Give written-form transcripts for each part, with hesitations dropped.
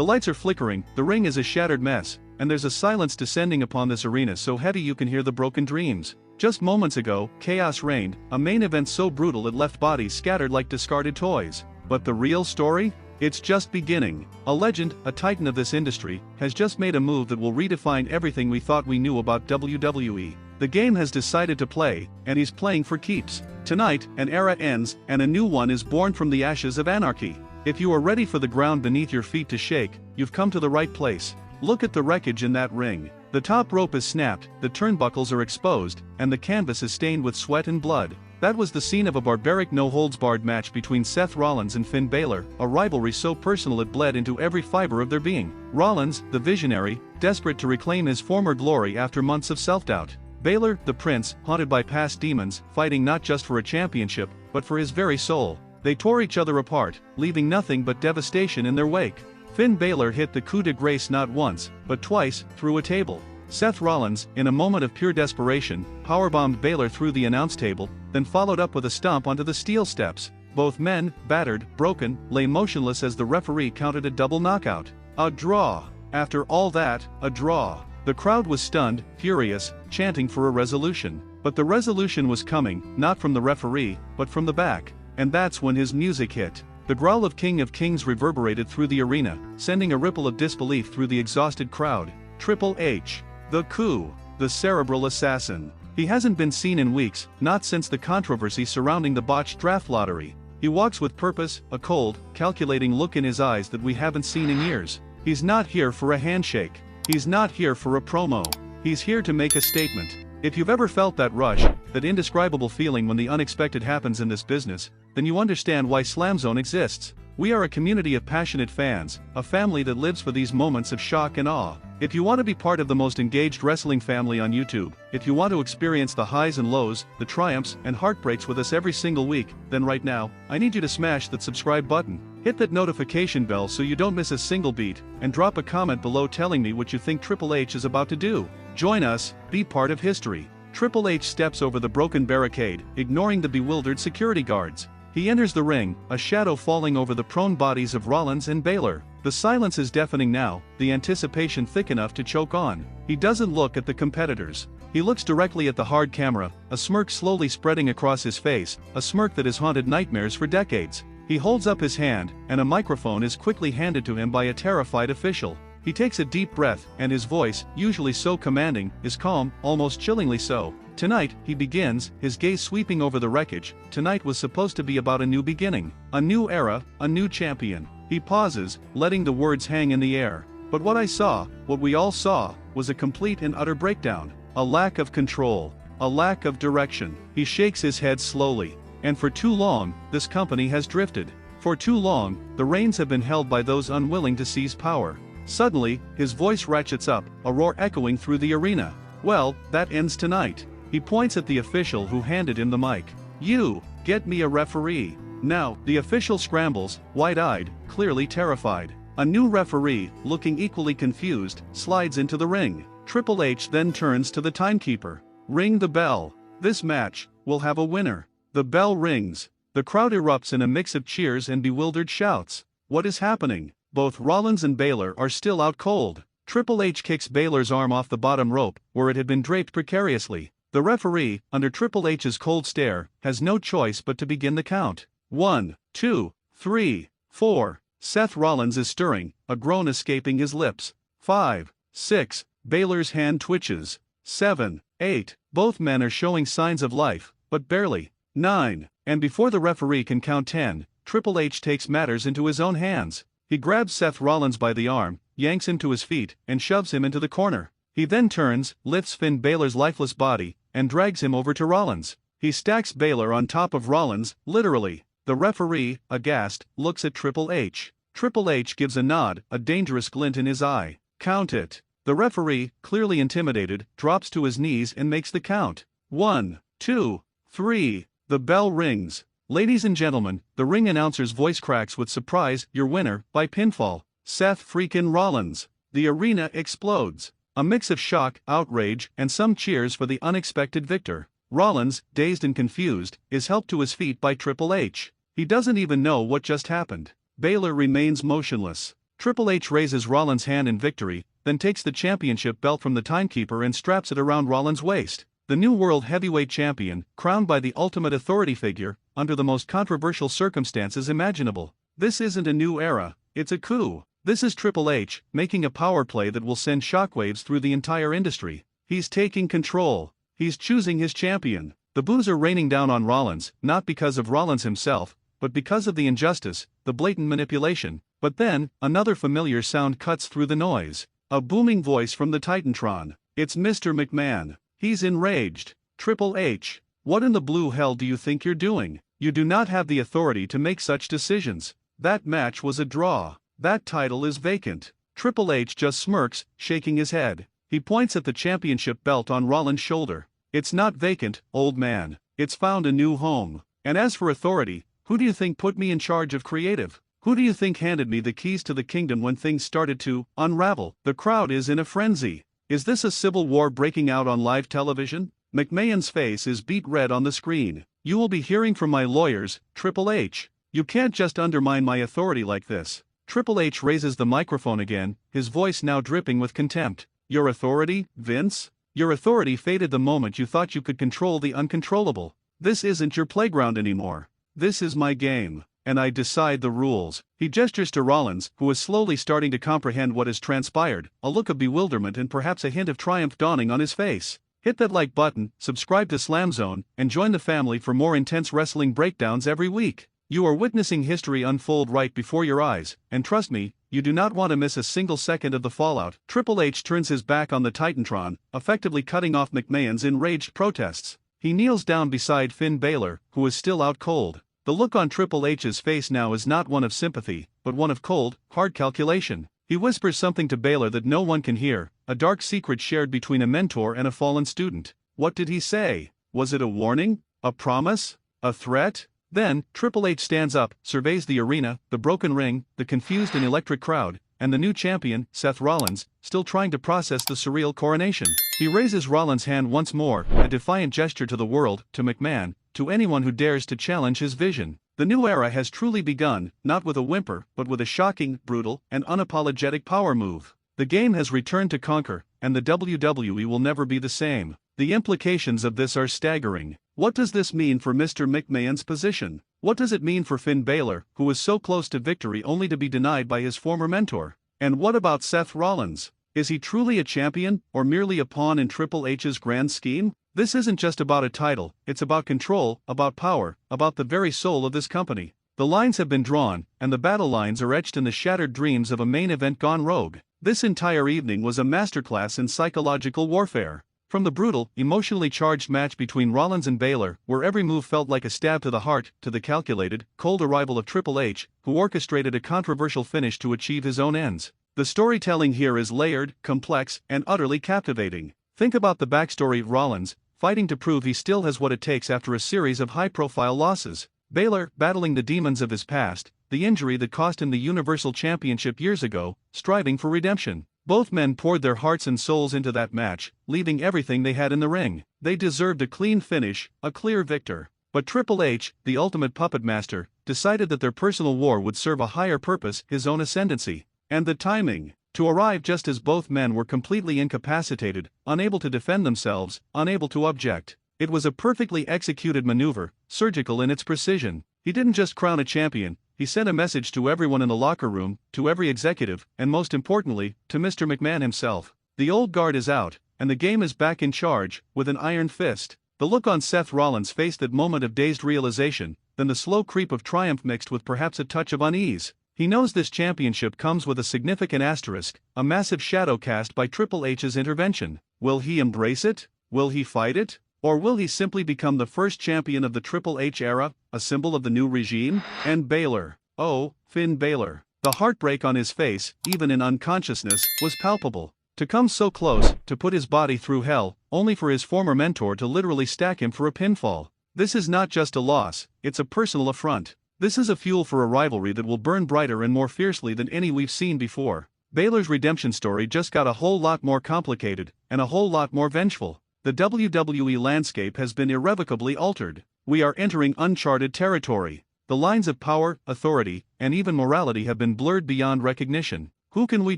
The lights are flickering, the ring is a shattered mess, and there's a silence descending upon this arena so heavy you can hear the broken dreams. Just moments ago, chaos reigned, a main event so brutal it left bodies scattered like discarded toys. But the real story? It's just beginning. A legend, a titan of this industry, has just made a move that will redefine everything we thought we knew about WWE. The game has decided to play, and he's playing for keeps. Tonight, an era ends, and a new one is born from the ashes of anarchy. If you are ready for the ground beneath your feet to shake, you've come to the right place. Look at the wreckage in that ring. The top rope is snapped, the turnbuckles are exposed, and the canvas is stained with sweat and blood. That was the scene of a barbaric no-holds-barred match between Seth Rollins and Finn Balor, a rivalry so personal it bled into every fiber of their being. Rollins, the visionary, desperate to reclaim his former glory after months of self-doubt. Balor, the prince, haunted by past demons, fighting not just for a championship, but for his very soul. They tore each other apart, leaving nothing but devastation in their wake. Finn Balor hit the coup de grace not once, but twice, through a table. Seth Rollins, in a moment of pure desperation, powerbombed Balor through the announce table, then followed up with a stomp onto the steel steps. Both men, battered, broken, lay motionless as the referee counted a double knockout. A draw. After all that, a draw. The crowd was stunned, furious, chanting for a resolution. But the resolution was coming, not from the referee, but from the back. And that's when his music hit. The growl of King of Kings reverberated through the arena, sending a ripple of disbelief through the exhausted crowd. Triple H. The coup. The cerebral assassin. He hasn't been seen in weeks, not since the controversy surrounding the botched draft lottery. He walks with purpose, a cold, calculating look in his eyes that we haven't seen in years. He's not here for a handshake. He's not here for a promo. He's here to make a statement. If you've ever felt that rush, that indescribable feeling when the unexpected happens in this business, then you understand why SLAMZONE exists. We are a community of passionate fans, a family that lives for these moments of shock and awe. If you want to be part of the most engaged wrestling family on YouTube, if you want to experience the highs and lows, the triumphs and heartbreaks with us every single week, then right now, I need you to smash that subscribe button. Hit that notification bell so you don't miss a single beat, and drop a comment below telling me what you think Triple H is about to do. Join us, be part of history. Triple H steps over the broken barricade, ignoring the bewildered security guards. He enters the ring, a shadow falling over the prone bodies of Rollins and Balor. The silence is deafening now, the anticipation thick enough to choke on. He doesn't look at the competitors. He looks directly at the hard camera, a smirk slowly spreading across his face, a smirk that has haunted nightmares for decades. He holds up his hand, and a microphone is quickly handed to him by a terrified official. He takes a deep breath, and his voice, usually so commanding, is calm, almost chillingly so. Tonight, he begins, his gaze sweeping over the wreckage. Tonight was supposed to be about a new beginning, a new era, a new champion. He pauses, letting the words hang in the air. But what I saw, what we all saw, was a complete and utter breakdown. A lack of control. A lack of direction. He shakes his head slowly. And for too long, this company has drifted. For too long, the reins have been held by those unwilling to seize power. Suddenly, his voice ratchets up, a roar echoing through the arena. Well, that ends tonight. He points at the official who handed him the mic. You, get me a referee. Now, the official scrambles, wide-eyed, clearly terrified. A new referee, looking equally confused, slides into the ring. Triple H then turns to the timekeeper. Ring the bell. This match will have a winner. The bell rings. The crowd erupts in a mix of cheers and bewildered shouts. What is happening? Both Rollins and Balor are still out cold. Triple H kicks Balor's arm off the bottom rope, where it had been draped precariously. The referee, under Triple H's cold stare, has no choice but to begin the count. 1, 2, 3, 4. Seth Rollins is stirring, a groan escaping his lips. 5, 6. Balor's hand twitches. 7, 8. Both men are showing signs of life, but barely. 9. And before the referee can count 10, Triple H takes matters into his own hands. He grabs Seth Rollins by the arm, yanks him to his feet, and shoves him into the corner. He then turns, lifts Finn Balor's lifeless body, and drags him over to Rollins. He stacks Balor on top of Rollins, literally. The referee, aghast, looks at Triple H. Triple H gives a nod, a dangerous glint in his eye. Count it. The referee, clearly intimidated, drops to his knees and makes the count. 1, 2, 3. The bell rings. Ladies and gentlemen, the ring announcer's voice cracks with surprise, your winner, by pinfall, Seth freakin' Rollins. The arena explodes. A mix of shock, outrage, and some cheers for the unexpected victor. Rollins, dazed and confused, is helped to his feet by Triple H. He doesn't even know what just happened. Balor remains motionless. Triple H raises Rollins' hand in victory, then takes the championship belt from the timekeeper and straps it around Rollins' waist. The new World Heavyweight Champion, crowned by the ultimate authority figure, under the most controversial circumstances imaginable. This isn't a new era, it's a coup. This is Triple H, making a power play that will send shockwaves through the entire industry. He's taking control. He's choosing his champion. The boos are raining down on Rollins, not because of Rollins himself, but because of the injustice, the blatant manipulation. But then, another familiar sound cuts through the noise. A booming voice from the Titantron. It's Mr. McMahon. He's enraged. Triple H, what in the blue hell do you think you're doing? You do not have the authority to make such decisions. That match was a draw. That title is vacant. Triple H just smirks, shaking his head. He points at the championship belt on Rollins' shoulder. It's not vacant, old man. It's found a new home. And as for authority, who do you think put me in charge of creative? Who do you think handed me the keys to the kingdom when things started to unravel? The crowd is in a frenzy. Is this a civil war breaking out on live television? McMahon's face is beet red on the screen. You will be hearing from my lawyers, Triple H. You can't just undermine my authority like this. Triple H raises the microphone again, his voice now dripping with contempt. Your authority, Vince? Your authority faded the moment you thought you could control the uncontrollable. This isn't your playground anymore. This is my game, and I decide the rules. He gestures to Rollins, who is slowly starting to comprehend what has transpired, a look of bewilderment and perhaps a hint of triumph dawning on his face. Hit that like button, subscribe to SLAMZONE, and join the family for more intense wrestling breakdowns every week. You are witnessing history unfold right before your eyes, and trust me, you do not want to miss a single second of the fallout. Triple H turns his back on the Titantron, effectively cutting off McMahon's enraged protests. He kneels down beside Finn Balor, who is still out cold. The look on Triple H's face now is not one of sympathy, but one of cold, hard calculation. He whispers something to Balor that no one can hear, a dark secret shared between a mentor and a fallen student. What did he say? Was it a warning? A promise? A threat? Then, Triple H stands up, surveys the arena, the broken ring, the confused and electric crowd, and the new champion, Seth Rollins, still trying to process the surreal coronation. He raises Rollins' hand once more, a defiant gesture to the world, to McMahon, to anyone who dares to challenge his vision. The new era has truly begun, not with a whimper, but with a shocking, brutal, and unapologetic power move. The game has returned to conquer, and the WWE will never be the same. The implications of this are staggering. What does this mean for Mr. McMahon's position? What does it mean for Finn Balor, who was so close to victory only to be denied by his former mentor? And what about Seth Rollins? Is he truly a champion, or merely a pawn in Triple H's grand scheme? This isn't just about a title, it's about control, about power, about the very soul of this company. The lines have been drawn, and the battle lines are etched in the shattered dreams of a main event gone rogue. This entire evening was a masterclass in psychological warfare. From the brutal, emotionally charged match between Rollins and Balor, where every move felt like a stab to the heart, to the calculated, cold arrival of Triple H, who orchestrated a controversial finish to achieve his own ends. The storytelling here is layered, complex, and utterly captivating. Think about the backstory of Rollins, fighting to prove he still has what it takes after a series of high-profile losses. Balor, battling the demons of his past, the injury that cost him the Universal Championship years ago, striving for redemption. Both men poured their hearts and souls into that match, leaving everything they had in the ring. They deserved a clean finish, a clear victor. But Triple H, the ultimate puppet master, decided that their personal war would serve a higher purpose, his own ascendancy. And the timing, to arrive just as both men were completely incapacitated, unable to defend themselves, unable to object. It was a perfectly executed maneuver, surgical in its precision. He didn't just crown a champion, he sent a message to everyone in the locker room, to every executive, and most importantly, to Mr. McMahon himself. The old guard is out, and the game is back in charge, with an iron fist. The look on Seth Rollins' face, that moment of dazed realization, then the slow creep of triumph mixed with perhaps a touch of unease. He knows this championship comes with a significant asterisk, a massive shadow cast by Triple H's intervention. Will he embrace it? Will he fight it? Or will he simply become the first champion of the Triple H era, a symbol of the new regime? And Balor, oh, Finn Balor. The heartbreak on his face, even in unconsciousness, was palpable. To come so close, to put his body through hell, only for his former mentor to literally stack him for a pinfall. This is not just a loss, it's a personal affront. This is a fuel for a rivalry that will burn brighter and more fiercely than any we've seen before. Balor's redemption story just got a whole lot more complicated, and a whole lot more vengeful. The WWE landscape has been irrevocably altered. We are entering uncharted territory. the lines of power, authority, and even morality have been blurred beyond recognition. Who can we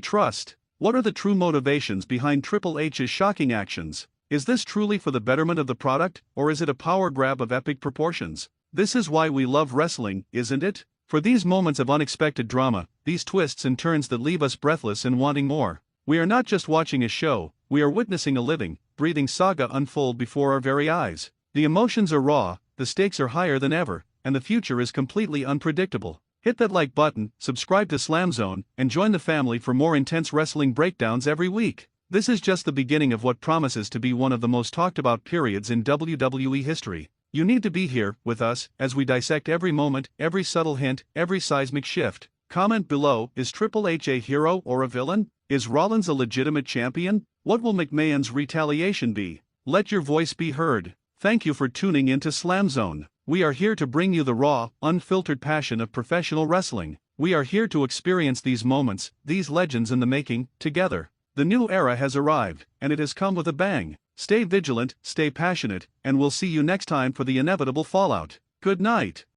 trust? What are the true motivations behind Triple H's shocking actions? Is this truly for the betterment of the product, or is it a power grab of epic proportions? This is why we love wrestling, isn't it? For these moments of unexpected drama, these twists and turns that leave us breathless and wanting more. We are not just watching a show, we are witnessing a living, breathing saga unfold before our very eyes. The emotions are raw, the stakes are higher than ever, and the future is completely unpredictable. Hit that like button, subscribe to SLAMZONE, and join the family for more intense wrestling breakdowns every week. This is just the beginning of what promises to be one of the most talked about periods in WWE history. You need to be here, with us, as we dissect every moment, every subtle hint, every seismic shift. Comment below, is Triple H a hero or a villain? Is Rollins a legitimate champion? What will McMahon's retaliation be? Let your voice be heard. Thank you for tuning into SLAMZONE. We are here to bring you the raw, unfiltered passion of professional wrestling. We are here to experience these moments, these legends in the making, together. The new era has arrived, and it has come with a bang. Stay vigilant, stay passionate, and we'll see you next time for the inevitable fallout. Good night.